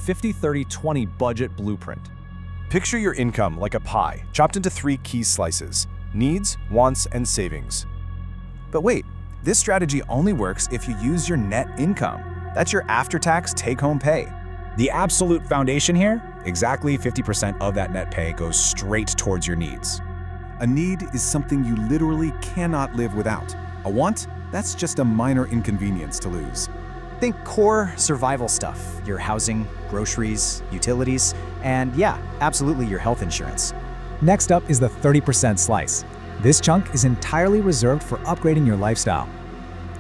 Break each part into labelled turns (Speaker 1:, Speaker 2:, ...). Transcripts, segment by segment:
Speaker 1: 50-30-20 budget blueprint.
Speaker 2: Picture your income like a pie, chopped into 3 key slices: needs, wants, and savings.
Speaker 3: But wait, this strategy only works if you use your net income. That's your after-tax take-home pay.
Speaker 4: The absolute foundation here, exactly 50% of that net pay goes straight towards your needs.
Speaker 5: A need is something you literally cannot live without. A want? That's just a minor inconvenience to lose.
Speaker 6: Think core survival stuff, your housing, groceries, utilities, and yeah, absolutely your health insurance.
Speaker 7: Next up is the 30% slice. This chunk is entirely reserved for upgrading your lifestyle.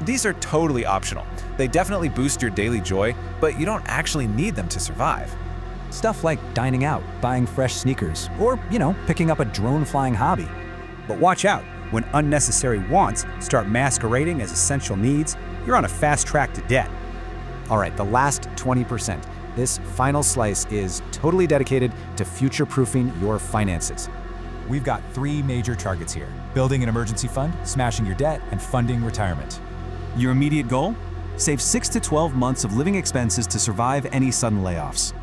Speaker 3: These are totally optional. They definitely boost your daily joy, but you don't actually need them to survive.
Speaker 1: Stuff like dining out, buying fresh sneakers, or, picking up a drone-flying hobby.
Speaker 4: But watch out, when unnecessary wants start masquerading as essential needs, you're on a fast track to debt.
Speaker 1: All right, the last 20%. This final slice is totally dedicated to future-proofing your finances.
Speaker 8: We've got 3 major targets here: building an emergency fund, smashing your debt, and funding retirement.
Speaker 9: Your immediate goal? Save 6 to 12 months of living expenses to survive any sudden layoffs.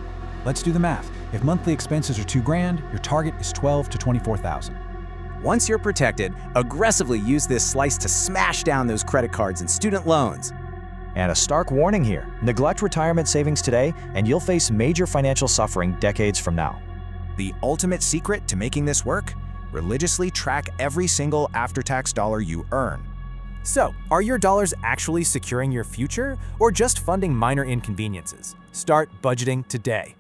Speaker 8: Let's do the math. If monthly expenses are $2,000, your target is $12,000 to $24,000.
Speaker 6: Once you're protected, aggressively use this slice to smash down those credit cards and student loans.
Speaker 10: And a stark warning here: neglect retirement savings today, and you'll face major financial suffering decades from now.
Speaker 3: The ultimate secret to making this work? Religiously track every single after-tax dollar you earn.
Speaker 1: So, are your dollars actually securing your future, or just funding minor inconveniences? Start budgeting today.